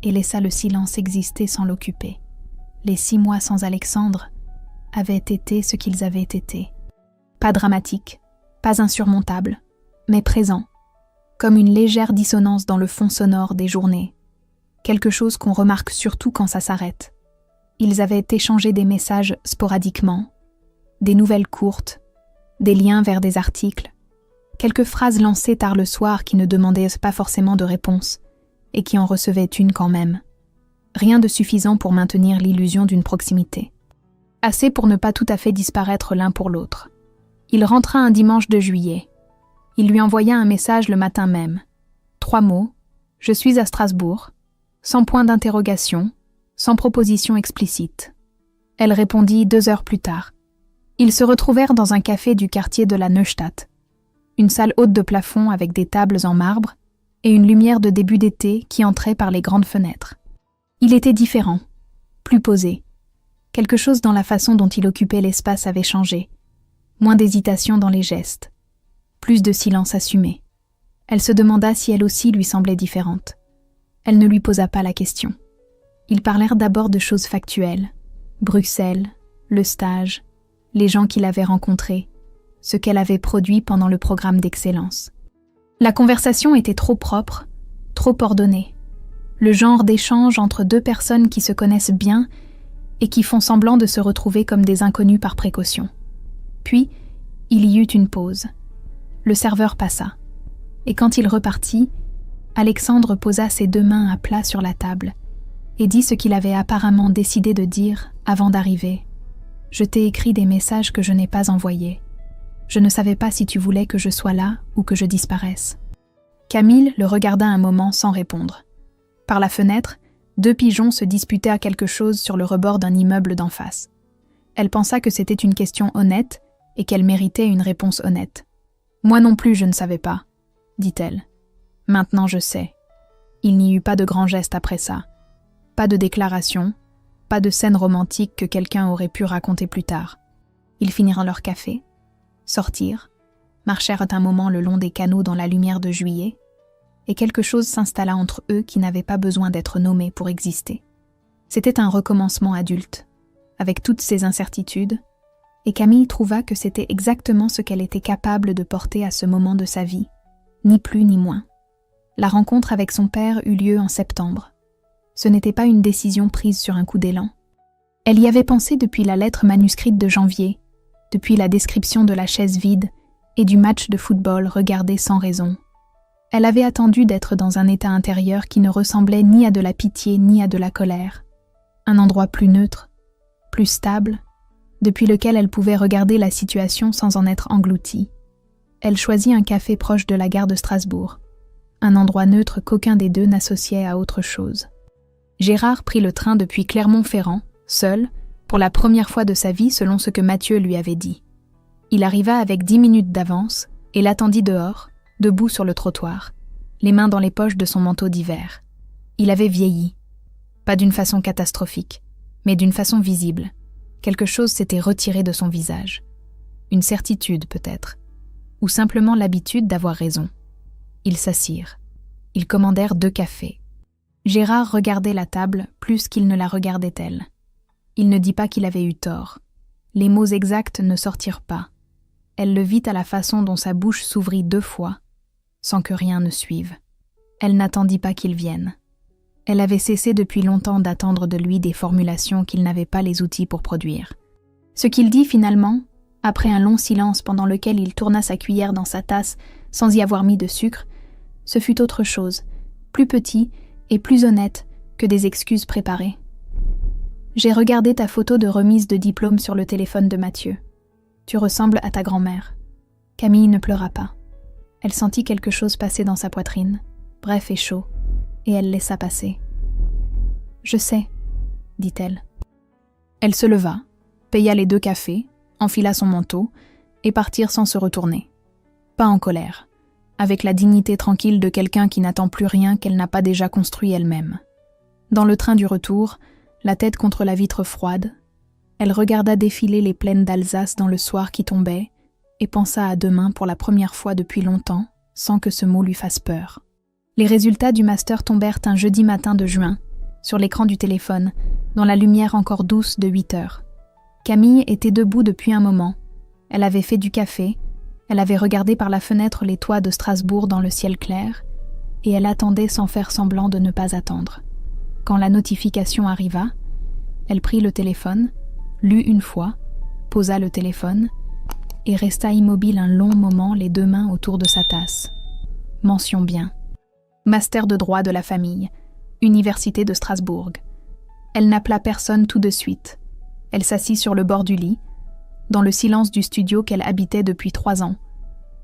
et laissa le silence exister sans l'occuper. Les 6 mois sans Alexandre avaient été ce qu'ils avaient été. Pas dramatique, pas insurmontable, mais présent, comme une légère dissonance dans le fond sonore des journées. Quelque chose qu'on remarque surtout quand ça s'arrête. Ils avaient échangé des messages sporadiquement, des nouvelles courtes, des liens vers des articles, Quelques phrases lancées tard le soir qui ne demandaient pas forcément de réponse, et qui en recevaient une quand même. Rien de suffisant pour maintenir l'illusion d'une proximité. Assez pour ne pas tout à fait disparaître l'un pour l'autre. Il rentra un dimanche de juillet. Il lui envoya un message le matin même. 3 mots, « Je suis à Strasbourg », sans point d'interrogation, sans proposition explicite. Elle répondit 2 heures plus tard. Ils se retrouvèrent dans un café du quartier de la Neustadt. Une salle haute de plafond avec des tables en marbre et une lumière de début d'été qui entrait par les grandes fenêtres. Il était différent, plus posé. Quelque chose dans la façon dont il occupait l'espace avait changé. Moins d'hésitation dans les gestes. Plus de silence assumé. Elle se demanda si elle aussi lui semblait différente. Elle ne lui posa pas la question. Ils parlèrent d'abord de choses factuelles. Bruxelles, le stage, les gens qu'il avait rencontrés, ce qu'elle avait produit pendant le programme d'excellence. La conversation était trop propre, trop ordonnée. Le genre d'échange entre 2 personnes qui se connaissent bien et qui font semblant de se retrouver comme des inconnus par précaution. Puis, il y eut une pause. Le serveur passa. Et quand il repartit, Alexandre posa ses 2 mains à plat sur la table et dit ce qu'il avait apparemment décidé de dire avant d'arriver. « Je t'ai écrit des messages que je n'ai pas envoyés. Je ne savais pas si tu voulais que je sois là ou que je disparaisse. » Camille le regarda un moment sans répondre. Par la fenêtre, 2 pigeons se disputaient à quelque chose sur le rebord d'un immeuble d'en face. Elle pensa que c'était une question honnête et qu'elle méritait une réponse honnête. « Moi non plus, je ne savais pas, » dit-elle. « Maintenant, je sais. » Il n'y eut pas de grand geste après ça. Pas de déclaration, pas de scène romantique que quelqu'un aurait pu raconter plus tard. Ils finirent leur café, sortirent, marchèrent un moment le long des canaux dans la lumière de juillet, et quelque chose s'installa entre eux qui n'avait pas besoin d'être nommé pour exister. C'était un recommencement adulte, avec toutes ses incertitudes, et Camille trouva que c'était exactement ce qu'elle était capable de porter à ce moment de sa vie, ni plus ni moins. La rencontre avec son père eut lieu en septembre. Ce n'était pas une décision prise sur un coup d'élan. Elle y avait pensé depuis la lettre manuscrite de janvier, depuis la description de la chaise vide et du match de football regardé sans raison. Elle avait attendu d'être dans un état intérieur qui ne ressemblait ni à de la pitié ni à de la colère. Un endroit plus neutre, plus stable, depuis lequel elle pouvait regarder la situation sans en être engloutie. Elle choisit un café proche de la gare de Strasbourg, un endroit neutre qu'aucun des 2 n'associait à autre chose. Gérard prit le train depuis Clermont-Ferrand, seul, pour la première fois de sa vie selon ce que Mathieu lui avait dit. Il arriva avec 10 minutes d'avance et l'attendit dehors, debout sur le trottoir, les mains dans les poches de son manteau d'hiver. Il avait vieilli. Pas d'une façon catastrophique, mais d'une façon visible. Quelque chose s'était retiré de son visage. Une certitude peut-être, ou simplement l'habitude d'avoir raison. Ils s'assirent. Ils commandèrent 2 cafés. Gérard regardait la table plus qu'il ne la regardait elle. Il ne dit pas qu'il avait eu tort. Les mots exacts ne sortirent pas. Elle le vit à la façon dont sa bouche s'ouvrit 2 fois, sans que rien ne suive. Elle n'attendit pas qu'il vienne. Elle avait cessé depuis longtemps d'attendre de lui des formulations qu'il n'avait pas les outils pour produire. Ce qu'il dit finalement, après un long silence pendant lequel il tourna sa cuillère dans sa tasse sans y avoir mis de sucre, ce fut autre chose, plus petit et plus honnête que des excuses préparées. « J'ai regardé ta photo de remise de diplôme sur le téléphone de Mathieu. Tu ressembles à ta grand-mère. » Camille ne pleura pas. Elle sentit quelque chose passer dans sa poitrine, bref et chaud, et elle laissa passer. « Je sais, » dit-elle. Elle se leva, paya les 2 cafés, enfila son manteau, et partirent sans se retourner. Pas en colère, avec la dignité tranquille de quelqu'un qui n'attend plus rien qu'elle n'a pas déjà construit elle-même. Dans le train du retour, la tête contre la vitre froide, elle regarda défiler les plaines d'Alsace dans le soir qui tombait et pensa à demain pour la première fois depuis longtemps, sans que ce mot lui fasse peur. Les résultats du master tombèrent un jeudi matin de juin, sur l'écran du téléphone, dans la lumière encore douce de 8 heures. Camille était debout depuis un moment. Elle avait fait du café, elle avait regardé par la fenêtre les toits de Strasbourg dans le ciel clair, et elle attendait sans faire semblant de ne pas attendre. Quand la notification arriva, elle prit le téléphone, lut une fois, posa le téléphone, et resta immobile un long moment, les deux mains autour de sa tasse. Mention bien. Master de droit de la famille, Université de Strasbourg. Elle n'appela personne tout de suite. Elle s'assit sur le bord du lit, dans le silence du studio qu'elle habitait depuis 3 ans.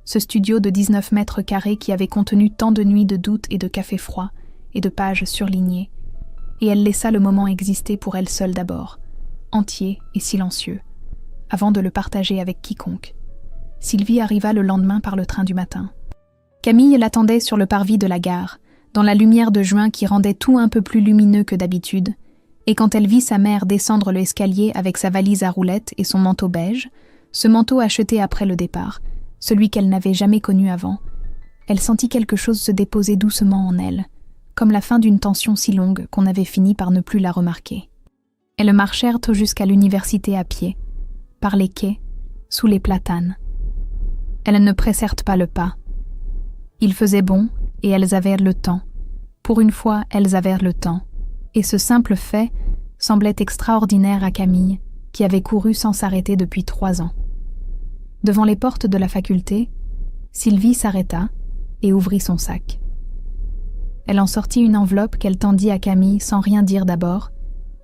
Ce studio de 19 mètres carrés qui avait contenu tant de nuits de doute et de café froid et de pages surlignées. Et elle laissa le moment exister pour elle seule d'abord, entier et silencieux, avant de le partager avec quiconque. Sylvie arriva le lendemain par le train du matin. Camille l'attendait sur le parvis de la gare, dans la lumière de juin qui rendait tout un peu plus lumineux que d'habitude, et quand elle vit sa mère descendre l'escalier avec sa valise à roulettes et son manteau beige, ce manteau acheté après le départ, celui qu'elle n'avait jamais connu avant, elle sentit quelque chose se déposer doucement en elle, comme la fin d'une tension si longue qu'on avait fini par ne plus la remarquer. Elles marchèrent jusqu'à l'université à pied, par les quais, sous les platanes. Elles ne pressèrent pas le pas. Il faisait bon, et elles avaient le temps. Pour une fois, elles avaient le temps. Et ce simple fait semblait extraordinaire à Camille, qui avait couru sans s'arrêter depuis 3 ans. Devant les portes de la faculté, Sylvie s'arrêta et ouvrit son sac. Elle en sortit une enveloppe qu'elle tendit à Camille sans rien dire d'abord,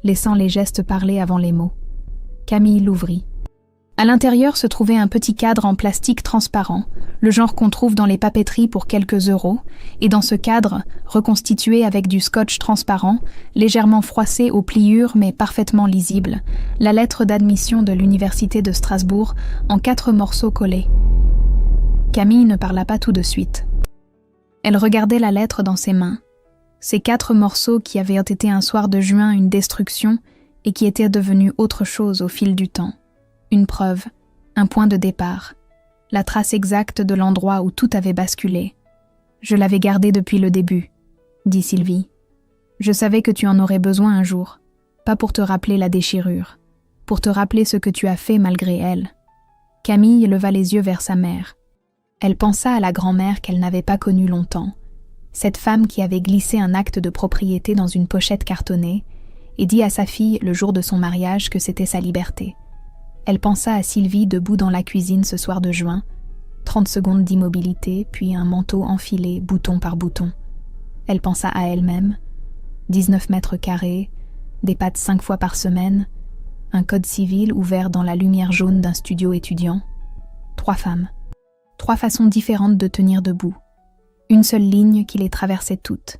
laissant les gestes parler avant les mots. Camille l'ouvrit. À l'intérieur se trouvait un petit cadre en plastique transparent, le genre qu'on trouve dans les papeteries pour quelques €, et dans ce cadre, reconstitué avec du scotch transparent, légèrement froissé aux pliures mais parfaitement lisible, la lettre d'admission de l'Université de Strasbourg en 4 morceaux collés. Camille ne parla pas tout de suite. Elle regardait la lettre dans ses mains, ces 4 morceaux qui avaient été un soir de juin une destruction et qui étaient devenus autre chose au fil du temps. Une preuve, un point de départ, la trace exacte de l'endroit où tout avait basculé. Je l'avais gardé depuis le début, dit Sylvie. Je savais que tu en aurais besoin un jour, pas pour te rappeler la déchirure, pour te rappeler ce que tu as fait malgré elle. Camille leva les yeux vers sa mère. Elle pensa à la grand-mère qu'elle n'avait pas connue longtemps, cette femme qui avait glissé un acte de propriété dans une pochette cartonnée et dit à sa fille le jour de son mariage que c'était sa liberté. Elle pensa à Sylvie debout dans la cuisine ce soir de juin, 30 secondes d'immobilité, puis un manteau enfilé, bouton par bouton. Elle pensa à elle-même, 19 mètres carrés, des pâtes 5 fois par semaine, un code civil ouvert dans la lumière jaune d'un studio étudiant. 3 femmes, 3 façons différentes de tenir debout, une seule ligne qui les traversait toutes.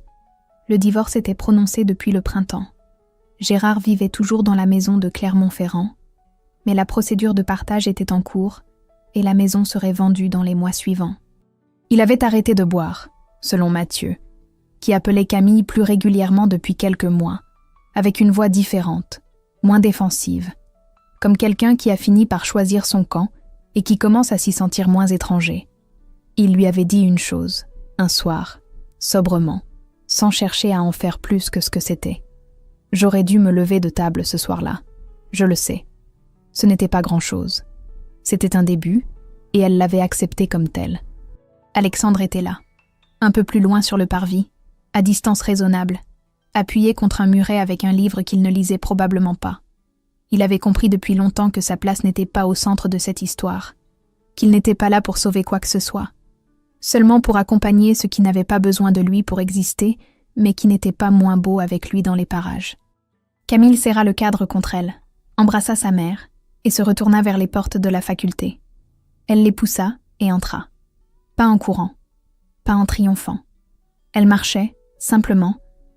Le divorce était prononcé depuis le printemps. Gérard vivait toujours dans la maison de Clermont-Ferrand, mais la procédure de partage était en cours et la maison serait vendue dans les mois suivants. Il avait arrêté de boire, selon Mathieu, qui appelait Camille plus régulièrement depuis quelques mois, avec une voix différente, moins défensive, comme quelqu'un qui a fini par choisir son camp et qui commence à s'y sentir moins étranger. Il lui avait dit une chose, un soir, sobrement, sans chercher à en faire plus que ce que c'était. « J'aurais dû me lever de table ce soir-là, je le sais. Ce n'était pas grand-chose. C'était un début, et elle l'avait accepté comme tel. Alexandre était là, un peu plus loin sur le parvis, à distance raisonnable, appuyé contre un muret avec un livre qu'il ne lisait probablement pas. Il avait compris depuis longtemps que sa place n'était pas au centre de cette histoire, qu'il n'était pas là pour sauver quoi que ce soit, seulement pour accompagner ceux qui n'avaient pas besoin de lui pour exister, mais qui n'étaient pas moins beaux avec lui dans les parages. Camille serra le cadre contre elle, embrassa sa mère, et se retourna vers les portes de la faculté. Elle les poussa et entra. Pas en courant, pas en triomphant. Elle marchait, simplement,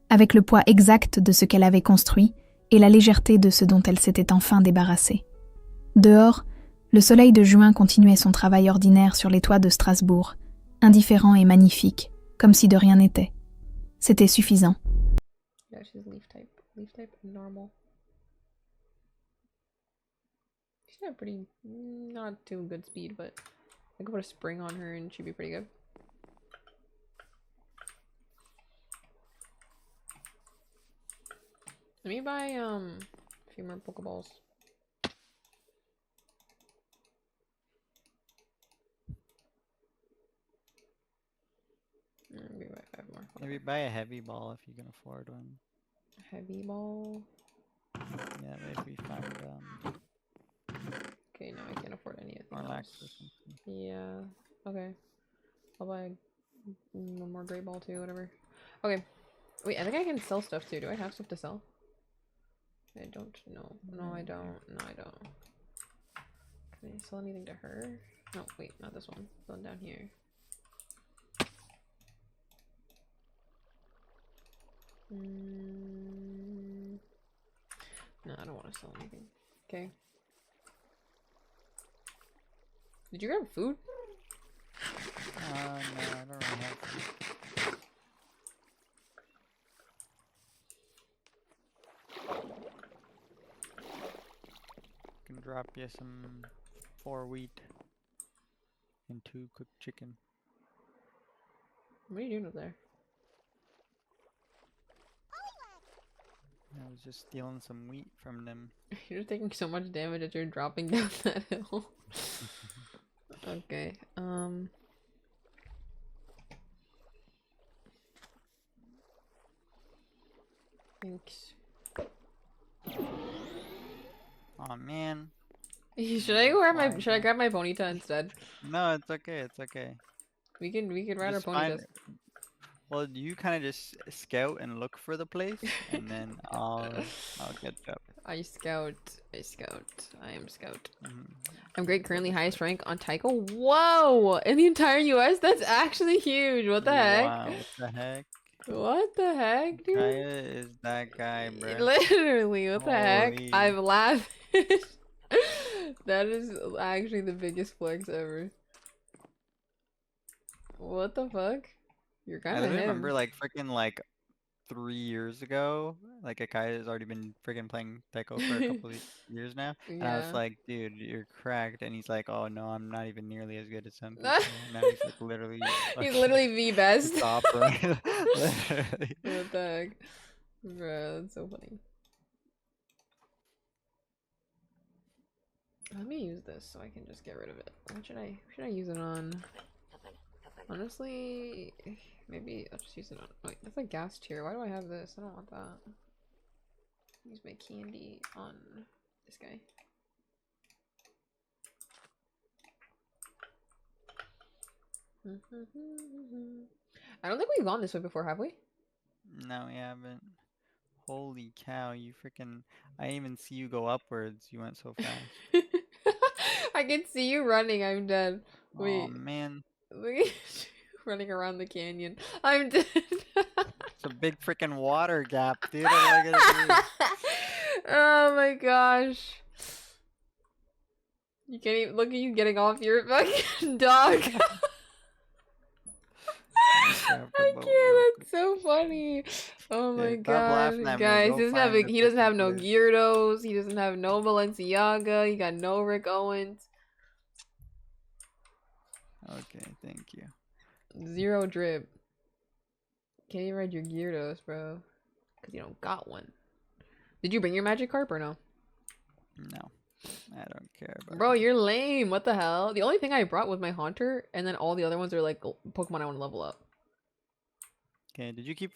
avec le poids exact de ce qu'elle avait construit et la légèreté de ce dont elle s'était enfin débarrassée. Dehors, le soleil de juin continuait son travail ordinaire sur les toits de Strasbourg, indifférent et magnifique, comme si de rien n'était. C'était suffisant.
Yeah, she's leaf type normal. She's got pretty, not too good speed, but I could put a spring on her and she'd be pretty good. Let me buy a few more Pokeballs. Maybe buy 5 more.
Maybe buy a heavy ball if you can afford one.
Heavy ball.
Yeah, maybe 5
Okay. Okay, now I can't afford anything
Or lax or
else.
something.
Yeah. Okay. I'll buy one more great ball too, whatever. Okay. Wait, I think I can sell stuff too. Do I have stuff to sell? I don't know. No, I don't. No, I don't. Can I sell anything to her? No, wait, not this one. This one down here. No, I don't want to sell anything. Okay. Did you grab food?
No, I don't really have to. Can drop you some 4 wheat and 2 cooked chicken.
What are you doing up there?
I was just stealing some wheat from them.
You're taking so much damage that you're dropping down that hill. Okay, thanks.
Oh man.
Should I wear my, should I grab my ponyta instead?
No, it's okay. It's okay.
We can ride our
Just find-
ponytas.
Well, you kind of just scout and look for the place, and then I'll catch up.
I scout, I am scout.
Mhm.
I'm great, currently highest rank on Tycho. Whoa! In the entire US? That's actually huge. What the heck?
Wow, what the heck?
What the heck, dude?
Kaya is that guy, bro.
Literally, what the heck?
Holy.
I've laughed. That is actually the biggest flex ever. What the fuck? You're kind
I
of
literally
him.
remember like freaking like 3 years ago, like Akai has already been freaking playing Deco for a couple of years now. And I was
Yeah.
like, dude, you're cracked. And he's like, oh no, I'm not even nearly as good as some people. Now he's like literally
He's
fucking
literally the best.
top, right? Literally.
What the heck? Bro, that's so funny. Let me use this so I can just get rid of it. What should I use it on? Honestly, maybe I'll just use it on. Wait, that's a gas tier. Why do I have this? I don't want that. Use my candy on this guy. I don't think we've gone this way before, have we?
No, we haven't. Holy cow, you freaking. I didn't even see you go upwards. You went so fast.
I can see you running. I'm dead.
Oh
Wait,
man.
look at you running around the canyon. I'm dead.
It's a big freaking water gap, dude. What am I gonna do?
Oh my gosh. You can't even look at you getting off your fucking dog. I can't, that's so funny. Oh my
Dude, stop laughing
god.
at me.
Guys,
Go
he doesn't have
find the
he doesn't have no
freaking place.
Gyarados, he doesn't have no Balenciaga, he got no Rick Owens.
Okay, thank you.
0 drip. Can't even ride your Gyarados, bro. Cause you don't got one. Did you bring your Magikarp or no?
No, I don't care about
Bro, you're lame. What the hell? The only thing I brought was my Haunter, and then all the other ones are like Pokemon I want to level up.
Okay, did you keep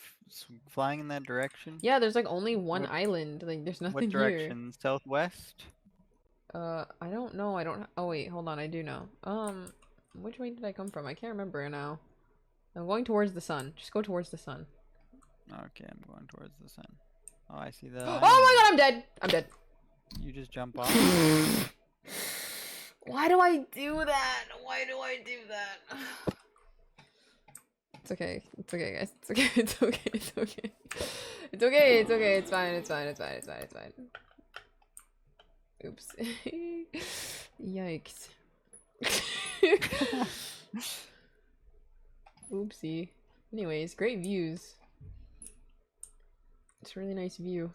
flying in that direction?
Yeah, there's like only one
What-
island. Like there's nothing
What direction? Southwest?
here. I don't know. I don't. Oh wait, hold on. I do know. Which way did I come from? I can't remember now. I'm going towards the sun. Just go towards the sun.
Okay, I'm going towards the sun. Oh, I see the.
Oh my god, I'm dead. I'm dead.
You just jump off.
Why do I do that? Why do I do that? It's okay. It's okay, guys. It's okay. It's okay. It's okay. It's okay. It's okay. It's fine. It's fine. It's fine. It's fine. It's fine. Oops. Yikes. Oopsie. Anyways, great views. It's a really nice view.